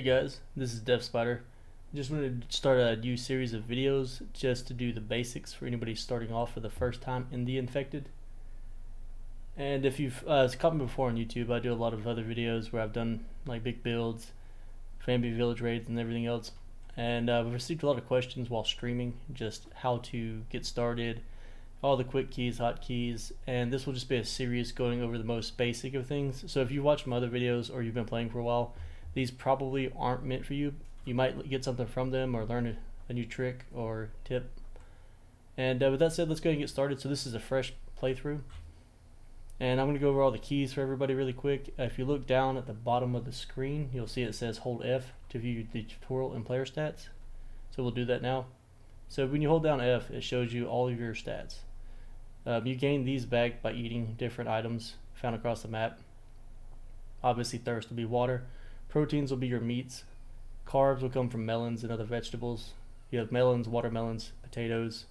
guys, this is Deftspider. Just wanted to start a new series of videos just to do the basics for anybody starting off for the first time in the infected. And if you've caught me before on YouTube, I do a lot of other videos where I've done like big builds, family village raids, and everything else. And we've received a lot of questions while streaming, just how to get started, all the quick keys, hotkeys, and this will just be a series going over the most basic of things. So if you watch my other videos or you've been playing for a while, these probably aren't meant for you. You might get something from them or learn a new trick or tip. And with that said, let's go ahead and get started. So this is a fresh playthrough. And I'm going to go over all the keys for everybody really quick. If you look down at the bottom of the screen, you'll see it says hold F to view the tutorial and player stats. So we'll do that now. So when you hold down F, it shows you all of your stats. You gain these back by eating different items found across the map. Obviously thirst will be water. Proteins will be your meats. Carbs will come from melons and other vegetables. You have melons, watermelons, potatoes,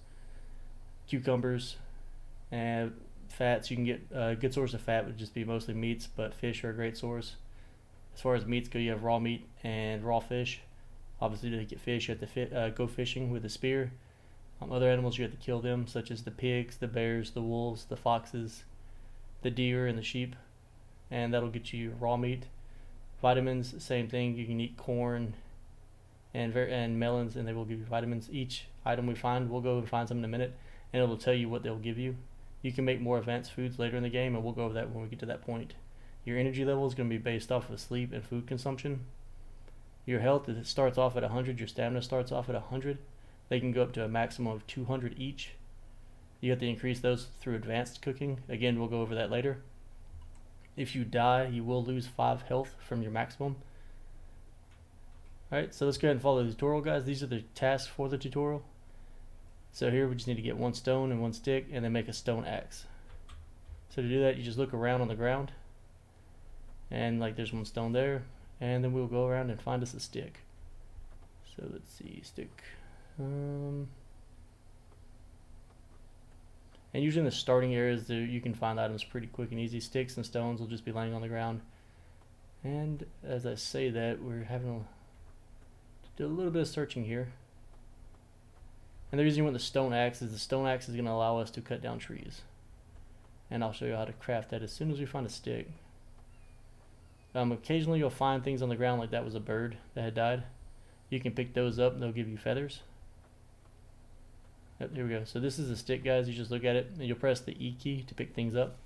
cucumbers, and fats. You can get a good source of fat would just be mostly meats, but fish are a great source. As far as meats go, you have raw meat and raw fish. Obviously to get fish, you have to go fishing with a spear. Other animals, you have to kill them, such as the pigs, the bears, the wolves, the foxes, the deer, and the sheep. And that'll get you raw meat. Vitamins, same thing. You can eat corn and melons, and they will give you vitamins. Each item we find, we'll go and find some in a minute, and it will tell you what they'll give you. You can make more advanced foods later in the game, and we'll go over that when we get to that point. Your energy level is going to be based off of sleep and food consumption. Your health, it starts off at 100. Your stamina starts off at 100. They can go up to a maximum of 200 each. You have to increase those through advanced cooking. Again, we'll go over that later. If you die, you will lose 5 health from your maximum. Alright, so let's go ahead and follow the tutorial, guys. These are the tasks for the tutorial. So here we just need to get 1 stone and 1 stick and then make a stone axe. So to do that, you just look around on the ground. And like there's 1 stone there. And then we'll go around and find us a stick. So let's see, stick. And usually in the starting areas there, you can find items pretty quick and easy. Sticks and stones will just be laying on the ground. And as I say that, we're having to do a little bit of searching here. And the reason you want the stone axe is going to allow us to cut down trees. And I'll show you how to craft that as soon as we find a stick. Occasionally you'll find things on the ground like that was a bird that had died. You can pick those up and they'll give you feathers. Yep, here we go. So this is a stick, guys. You just look at it and you'll press the E key to pick things up.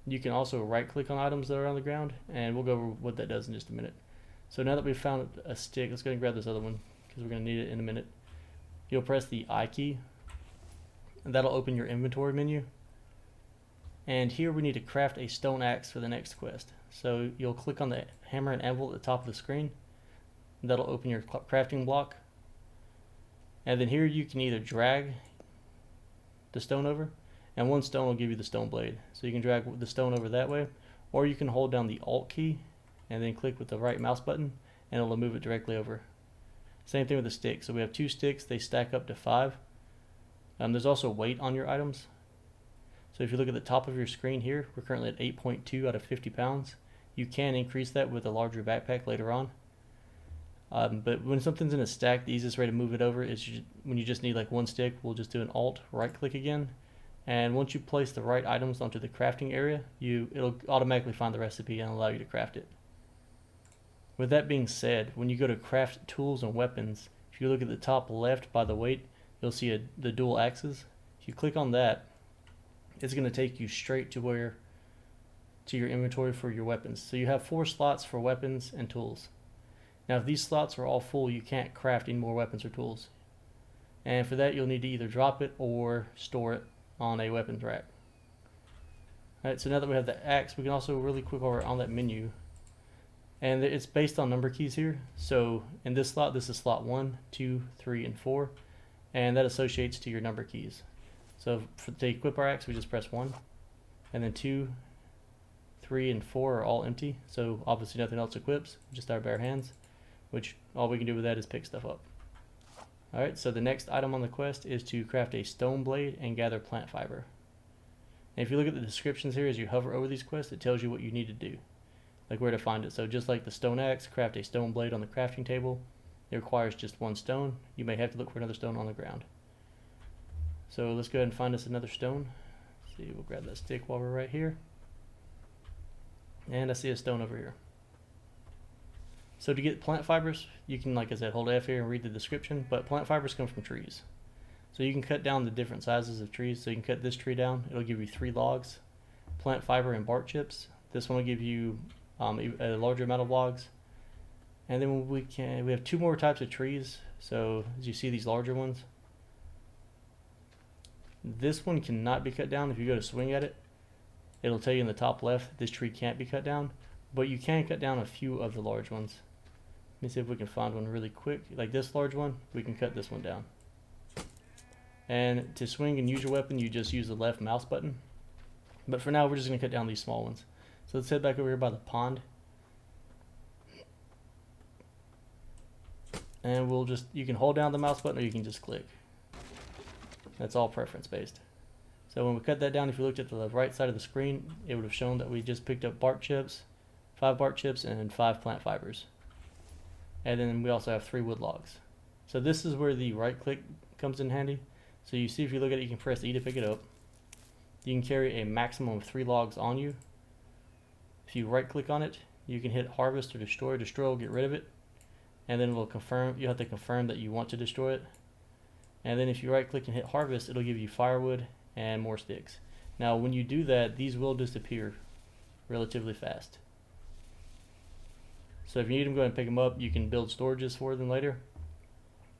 You can also right click on items that are on the ground, and we'll go over what that does in just a minute. So now that we've found a stick, let's go ahead and grab this other one because we're going to need it in a minute. You'll press the I key and that'll open your inventory menu. And here we need to craft a stone axe for the next quest. So you'll click on the hammer and anvil at the top of the screen. That'll open your crafting block. And then here you can either drag the stone over, and 1 stone will give you the stone blade. So you can drag the stone over that way, or you can hold down the Alt key and then click with the right mouse button and it'll move it directly over. Same thing with the stick. So we have 2 sticks, they stack up to 5. There's also weight on your items. So if you look at the top of your screen here, we're currently at 8.2 out of 50 pounds. You can increase that with a larger backpack later on. But when something's in a stack, the easiest way to move it over is when you just need like 1 stick, we'll just do an Alt, right click again. And once you place the right items onto the crafting area, it'll automatically find the recipe and allow you to craft it. With that being said, when you go to craft tools and weapons, if you look at the top left by the weight, you'll see the dual axes. If you click on that, it's going to take you straight to your inventory for your weapons. So you have 4 slots for weapons and tools. Now if these slots are all full, you can't craft any more weapons or tools. And for that you'll need to either drop it or store it on a weapons rack. Alright, so now that we have the axe, we can also really quick over on that menu. And it's based on number keys here. So in this slot, this is slot 1, 2, 3, and 4. And that associates to your number keys. So to equip our axe, we just press 1. And then 2, 3, and 4 are all empty. So obviously nothing else equips, just our bare hands. Which all we can do with that is pick stuff up. Alright, so the next item on the quest is to craft a stone blade and gather plant fiber. And if you look at the descriptions here as you hover over these quests, it tells you what you need to do. like where to find it. So just like the stone axe, craft a stone blade on the crafting table. It requires just one stone. You may have to look for another stone on the ground. So let's go ahead and find us another stone. Let's see, we'll grab that stick while we're right here. And I see a stone over here. So to get plant fibers, you can, like I said, hold F here and read the description, but plant fibers come from trees. So you can cut down the different sizes of trees. So you can cut this tree down, it'll give you 3 logs, plant fiber and bark chips. This one will give you a larger amount of logs. And then we have 2 more types of trees. So as you see these larger ones, this one cannot be cut down. If you go to swing at it, it'll tell you in the top left this tree can't be cut down, but you can cut down a few of the large ones. Let me see if we can find one really quick. Like this large one, we can cut this one down. And to swing and use your weapon, you just use the left mouse button. But for now, we're just going to cut down these small ones. So let's head back over here by the pond. And you can hold down the mouse button or you can just click. That's all preference based. So when we cut that down, if you looked at the right side of the screen, it would have shown that we just picked up bark chips, 5 bark chips and 5 plant fibers. And then we also have 3 wood logs. So this is where the right click comes in handy. So you see if you look at it, you can press E to pick it up. You can carry a maximum of 3 logs on you. If you right click on it, you can hit harvest or destroy. Destroy will get rid of it. And then it will confirm, you have to confirm that you want to destroy it. And then if you right click and hit harvest, it'll give you firewood and more sticks. Now when you do that, these will disappear relatively fast. So if you need them, go ahead and pick them up. You can build storages for them later,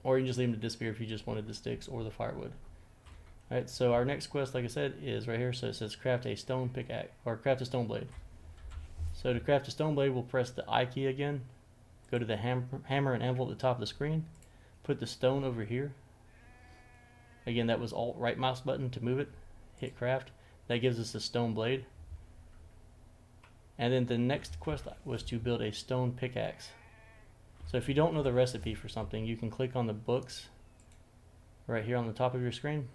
or you can just leave them to disappear if you just wanted the sticks or the firewood. Alright, so our next quest, like I said, is right here. So it says craft a stone pickaxe, or craft a stone blade. So to craft a stone blade, we'll press the I key again, go to the hammer and anvil at the top of the screen, put the stone over here. Again, that was Alt right mouse button to move it, hit craft. That gives us a stone blade. And then the next quest was to build a stone pickaxe. So if you don't know the recipe for something, you can click on the books right here on the top of your screen.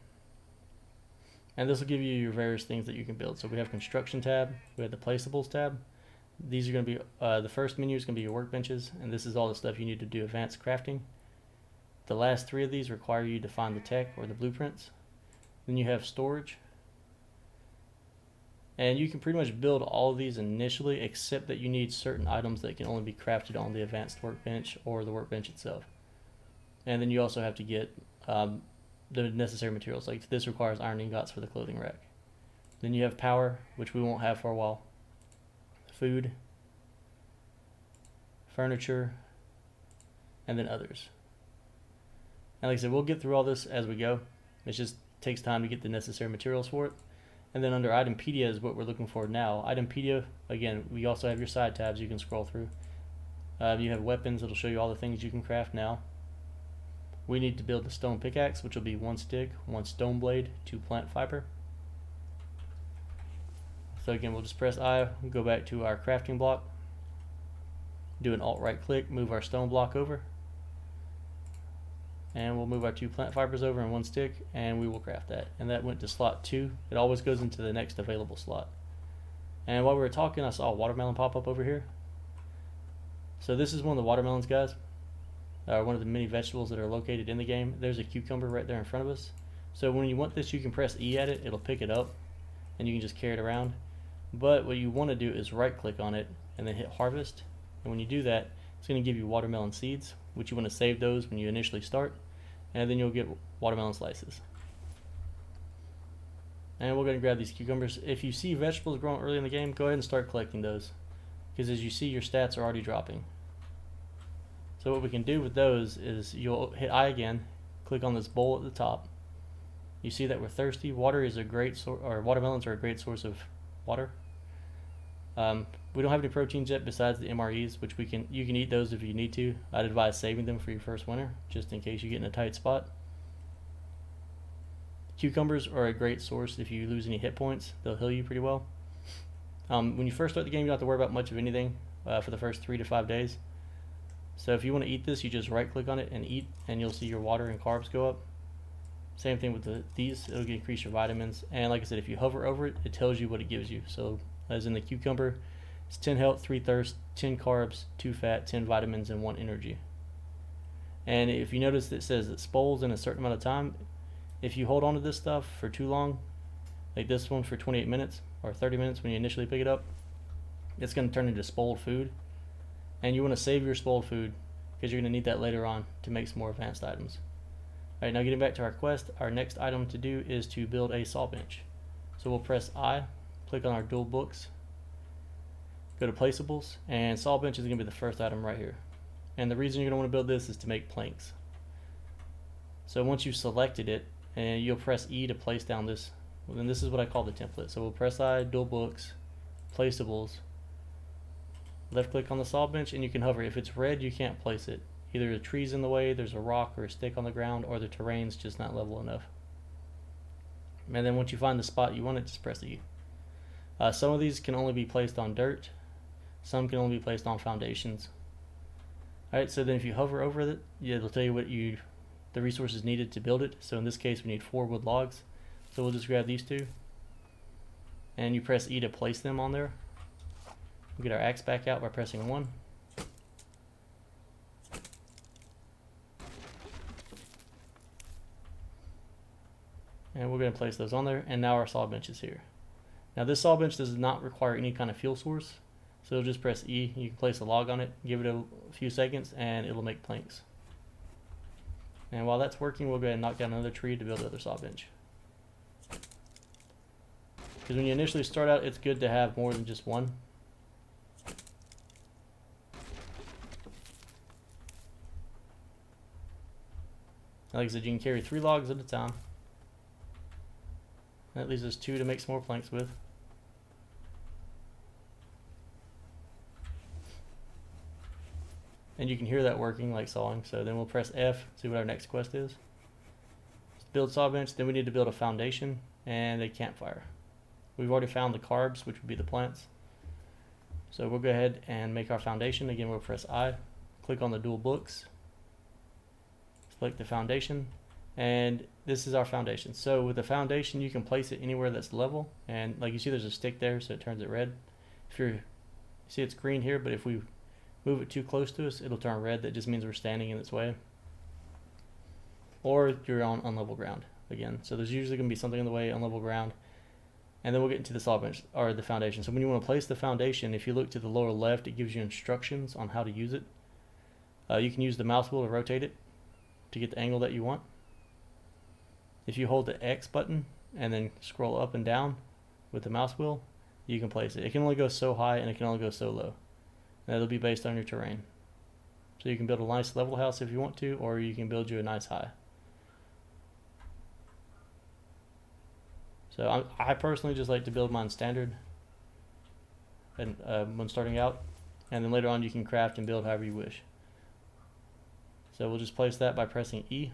And this will give you your various things that you can build. So we have construction tab, we have the placeables tab. These are going to be, the first menu is going to be your workbenches, and this is all the stuff you need to do advanced crafting. The last 3 of these require you to find the tech or the blueprints. Then you have storage. And you can pretty much build all of these initially, except that you need certain items that can only be crafted on the advanced workbench or the workbench itself. And then you also have to get the necessary materials. Like this requires iron ingots for the clothing rack. Then you have power, which we won't have for a while. Food, furniture, and then others. And like I said, we'll get through all this as we go. It just takes time to get the necessary materials for it. And then under Itempedia is what we're looking for now. Itempedia, again, we also have your side tabs you can scroll through. You have weapons, it'll show you all the things you can craft now. We need to build the stone pickaxe, which will be 1 stick, 1 stone blade, 2 plant fiber. So again, we'll just press I, go back to our crafting block, do an Alt right click, move our stone block over, and we'll move our 2 plant fibers over and 1 stick, and we will craft that. And that went to slot 2. It always goes into the next available slot. And while we were talking, I saw a watermelon pop up over here. So this is one of the watermelons, guys. One of the many vegetables that are located in the game. There's a cucumber right there in front of us. So when you want this, you can press E at it. It'll pick it up, and you can just carry it around. But what you want to do is right click on it and then hit harvest. And when you do that, it's going to give you watermelon seeds, which you want to save those when you initially start. And then you'll get watermelon slices. And we're going to grab these cucumbers. If you see vegetables growing early in the game, go ahead and start collecting those, because as you see, your stats are already dropping. So what we can do with those is you'll hit I again, click on this bowl at the top. You see that we're thirsty. Water is a great source, or watermelons are a great source of water. We don't have any proteins yet besides the MREs, which you can eat those if you need to. I'd advise saving them for your first winter, just in case you get in a tight spot. Cucumbers are a great source if you lose any hit points. They'll heal you pretty well. When you first start the game, you don't have to worry about much of anything for the first 3 to 5 days. So if you want to eat this, you just right click on it and eat, and you'll see your water and carbs go up. Same thing with these, it'll increase your vitamins. And like I said, if you hover over it, it tells you what it gives you. So as in the cucumber, It's 10 health, 3 thirst, 10 carbs, 2 fat, 10 vitamins, and 1 energy. And if you notice, it says it spoils in a certain amount of time. If you hold on to this stuff for too long, like this one for 28 minutes or 30 minutes when you initially pick it up, it's going to turn into spoiled food. And you want to save your spoiled food because you're going to need that later on to make some more advanced items. Alright, now getting back to our quest, our next item to do is to build a saw bench. So we'll press I, click on our dual books, go to placeables, and saw bench is going to be the first item right here. And the reason you're going to want to build this is to make planks. So once you've selected it, and you'll press E to place down this, well, then this is what I call the template. So we'll press I, dual books, placeables, left click on the saw bench, and you can hover. If it's red, you can't place it. Either a tree's in the way, there's a rock or a stick on the ground, or the terrain's just not level enough. And then once you find the spot you want it, just press E. Some of these can only be placed on dirt. Some can only be placed on foundations. Alright, so then if you hover over it, it'll tell you what the resources needed to build it. So in this case, we need 4 wood logs. So we'll just grab these 2. And you press E to place them on there. We'll get our axe back out by pressing 1. And we're going to place those on there, and now our saw bench is here. Now this saw bench does not require any kind of fuel source, so you'll just press E, you can place a log on it, give it a few seconds, and it'll make planks. And while that's working, we'll go ahead and knock down another tree to build the other saw bench. Because when you initially start out, it's good to have more than just one. Like I said, you can carry 3 logs at a time. That leaves us 2 to make some more planks with. And you can hear that working, like sawing. So then we'll press F, see what our next quest is. Build saw bench, then we need to build a foundation and a campfire. We've already found the carbs, which would be the plants. So we'll go ahead and make our foundation. Again, we'll press I, click on the dual books, select the foundation, and this is our foundation. So with the foundation, you can place it anywhere that's level, and like you see there's a stick there, so it turns it red. If you see it's green here, but if we move it too close to us, it'll turn red. That just means we're standing in its way. Or you're on unlevel ground again. So there's usually going to be something in the way on level ground. And then we'll get into the saw bench, or the foundation. So when you want to place the foundation, if you look to the lower left, it gives you instructions on how to use it. You can use the mouse wheel to rotate it to get the angle that you want. If you hold the X button and then scroll up and down with the mouse wheel, you can place it. It can only go so high and it can only go so low. And that'll be based on your terrain. So you can build a nice level house if you want to, or you can build you a nice high. So I personally just like to build mine standard and when starting out, and then later on you can craft and build however you wish. So we'll just place that by pressing E,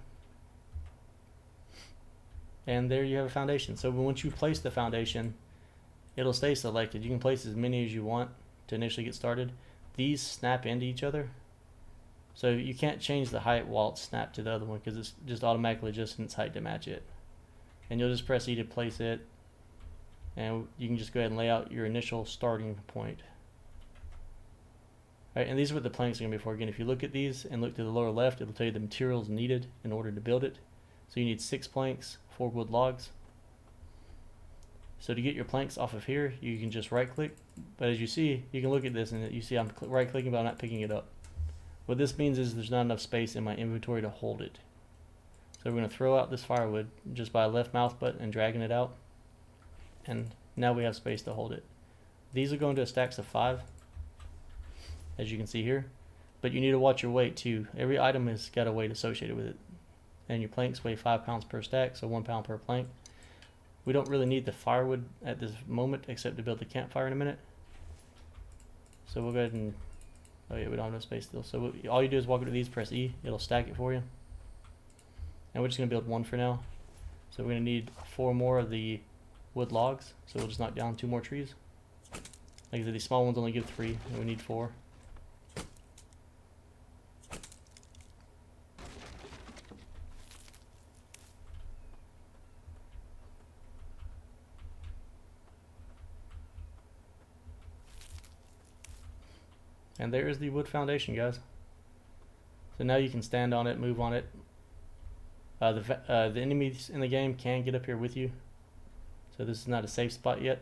and there you have a foundation. So once you place the foundation, it'll stay selected. You can place as many as you want to initially get started. These snap into each other, so you can't change the height while it's snapped to the other one because it's just automatically adjusting its height to match it. And you'll just press E to place it, and you can just go ahead and lay out your initial starting point. Alright, and these are what the planks are going to be for. Again, if you look at these and look to the lower left, it'll tell you the materials needed in order to build it. So you need 6 planks, 4 wood logs. So to get your planks off of here, you can just right click, but as you see, you can look at this and you see I'm right clicking but I'm not picking it up. What this means is there's not enough space in my inventory to hold it. So we're going to throw out this firewood just by left mouse button and dragging it out, and now we have space to hold it. These will go into stacks of 5, as you can see here, but you need to watch your weight too. Every item has got a weight associated with it, and your planks weigh 5 pounds per stack, so 1 pound per plank. We don't really need the firewood at this moment except to build the campfire in a minute. So we'll go ahead and, oh yeah, we don't have no space still. So all you do is walk up to these, press E, it'll stack it for you. And we're just going to build 1 for now. So we're going to need 4 more of the wood logs. So we'll just knock down 2 more trees. Like I said, these small ones only give 3, and we need 4. And there's the wood foundation, guys. So now you can stand on it, move on it. The enemies in the game can get up here with you, so this is not a safe spot yet.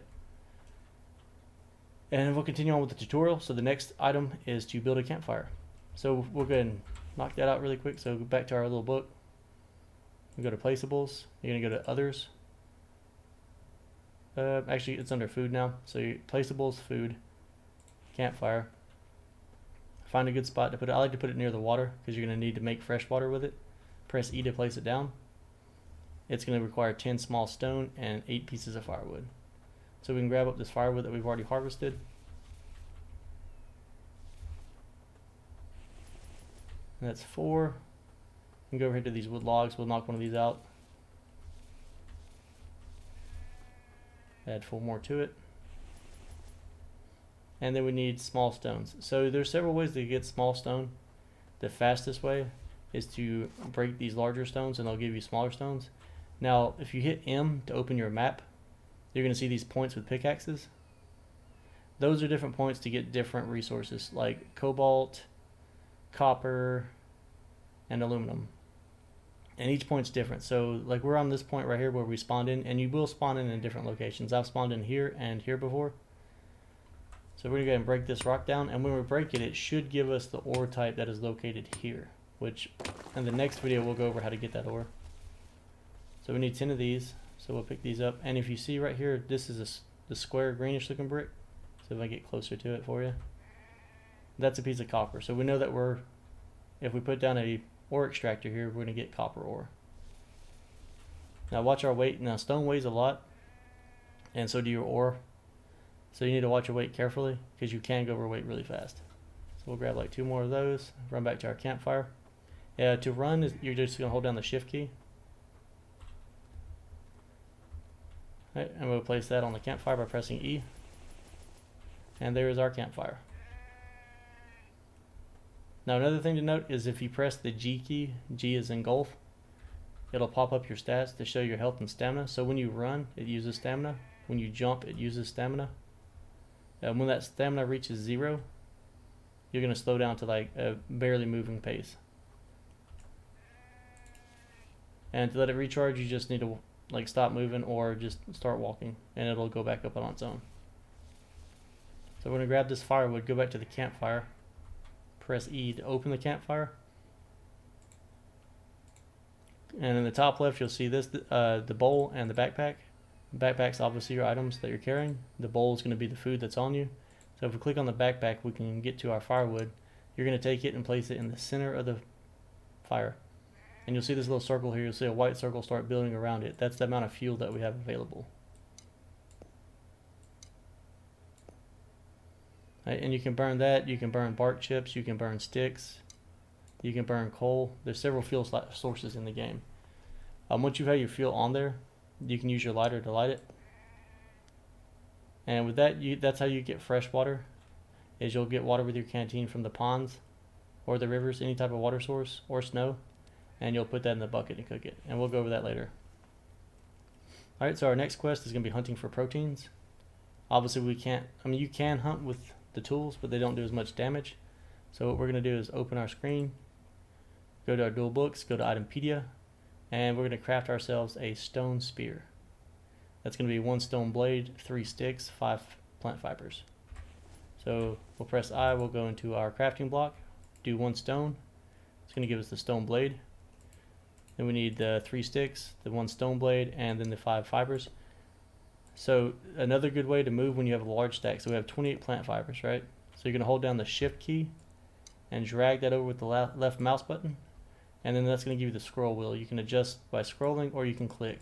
And we'll continue on with the tutorial. So the next item is to build a campfire. So we'll go ahead and knock that out really quick. So go back to our little book. We go to placeables. You're gonna go to others. Actually, it's under food now. So placeables, food, campfire. Find a good spot to put it. I like to put it near the water because you're gonna need to make fresh water with it. Press E to place it down. It's going to require 10 small stone and 8 pieces of firewood. So we can grab up this firewood that we've already harvested. And that's 4. We can go over here to these wood logs. We'll knock one of these out. Add 4 more to it. And then we need small stones. So there's several ways to get small stone. The fastest way is to break these larger stones and they'll give you smaller stones. Now, if you hit M to open your map, you're going to see these points with pickaxes. Those are different points to get different resources like cobalt, copper, and aluminum. And each point's different. So like we're on this point right here where we spawned in, and you will spawn in different locations. I've spawned in here and here before. So we're going to go ahead and break this rock down, and when we break it, it should give us the ore type that is located here, which in the next video we'll go over how to get that ore. So we need 10 of these, so we'll pick these up. And if you see right here, this is the square greenish looking brick. So if I get closer to it for you, that's a piece of copper. So we know that if we put down a ore extractor here, we're going to get copper ore. Now watch our weight. Now stone weighs a lot, and so do your ore. So you need to watch your weight carefully because you can go overweight really fast. So we'll grab like 2 more of those, run back to our campfire. To run, you're just going to hold down the shift key. Right, and we'll place that on the campfire by pressing E. And there is our campfire. Now another thing to note is if you press the G key, G is engulf, it'll pop up your stats to show your health and stamina. So when you run, it uses stamina. When you jump, it uses stamina. And when that stamina reaches 0, you're going to slow down to like a barely moving pace. And to let it recharge, you just need to like stop moving or just start walking, and it'll go back up on its own. So we're going to grab this firewood, go back to the campfire, press E to open the campfire. And in the top left, you'll see this, the bowl and the backpack. The backpack's obviously your items that you're carrying. The bowl is going to be the food that's on you. So if we click on the backpack, we can get to our firewood. You're going to take it and place it in the center of the fire. And you'll see this little circle here. You'll see a white circle start building around it. That's the amount of fuel that we have available. Right, and you can burn that. You can burn bark chips. You can burn sticks. You can burn coal. There's several fuel sources in the game. Once you have your fuel on there, you can use your lighter to light it. And with that, that's how you get fresh water. Is you'll get water with your canteen from the ponds or the rivers, any type of water source, or snow. And you'll put that in the bucket and cook it. And we'll go over that later. Alright, so our next quest is going to be hunting for proteins. Obviously you can hunt with the tools, but they don't do as much damage. So what we're going to do is open our screen, go to our dual books, go to Itempedia, and we're going to craft ourselves a stone spear. That's going to be 1 stone blade, 3 sticks, 5 plant fibers. So we'll press I, we'll go into our crafting block, do 1 stone. It's going to give us the stone blade. Then we need the 3 sticks, the 1 stone blade, and then the 5 fibers. So another good way to move when you have a large stack, so we have 28 plant fibers, right? So you're going to hold down the shift key and drag that over with the left mouse button, and then that's going to give you the scroll wheel. You can adjust by scrolling or you can click.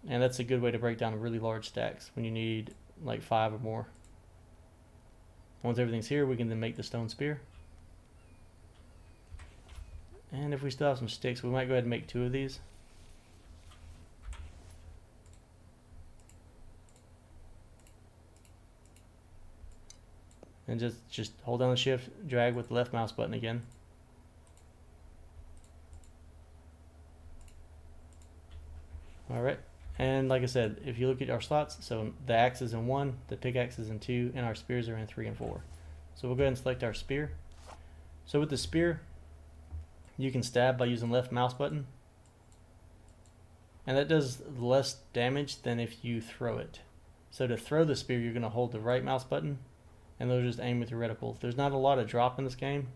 And that's a good way to break down really large stacks when you need like 5 or more. Once everything's here, we can then make the stone spear. And if we still have some sticks, we might go ahead and make 2 of these. And just hold down the shift, drag with the left mouse button again. Alright, and like I said, if you look at our slots, so the axe is in 1, the pickaxe is in 2, and our spears are in 3 and 4. So we'll go ahead and select our spear. So with the spear, you can stab by using left mouse button. And that does less damage than if you throw it. So to throw the spear, you're going to hold the right mouse button, and they'll just aim with your reticle. There's not a lot of drop in this game.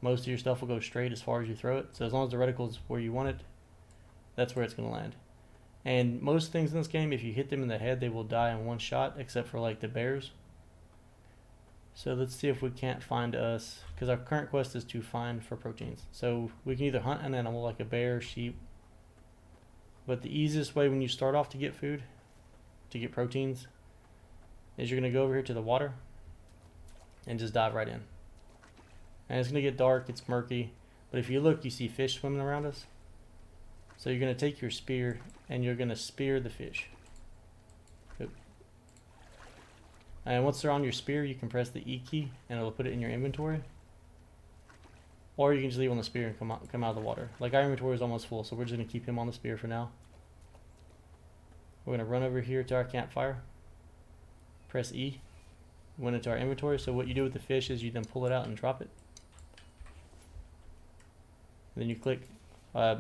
Most of your stuff will go straight as far as you throw it. So as long as the reticle is where you want it, that's where it's going to land. And most things in this game, if you hit them in the head, they will die in one shot, except for like the bears. So let's see if we can't find us, because our current quest is to find for proteins. So we can either hunt an animal like a bear, sheep, but the easiest way when you start off to get food, to get proteins, is you're going to go over here to the water and just dive right in. And it's going to get dark, it's murky, but if you look, you see fish swimming around us. So you're going to take your spear and you're going to spear the fish. Oop. And once they're on your spear, you can press the E key and it'll put it in your inventory. Or you can just leave on the spear and come out of the water. Like our inventory is almost full, so we're just going to keep him on the spear for now. We're going to run over here to our campfire. Press E. Went into our inventory. So what you do with the fish is you then pull it out and drop it. And then you click,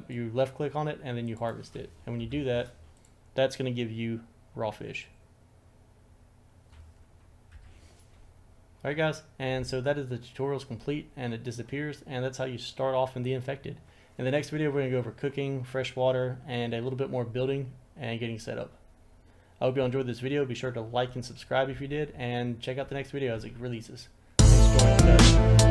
you left click on it and then you harvest it. And when you do that, that's going to give you raw fish. Alright guys, and so that is the tutorial's complete and it disappears, and that's how you start off in the infected. In the next video we're going to go over cooking, fresh water, and a little bit more building and getting set up. I hope you all enjoyed this video. Be sure to like and subscribe if you did, and check out the next video as it releases. Thanks for joining, guys.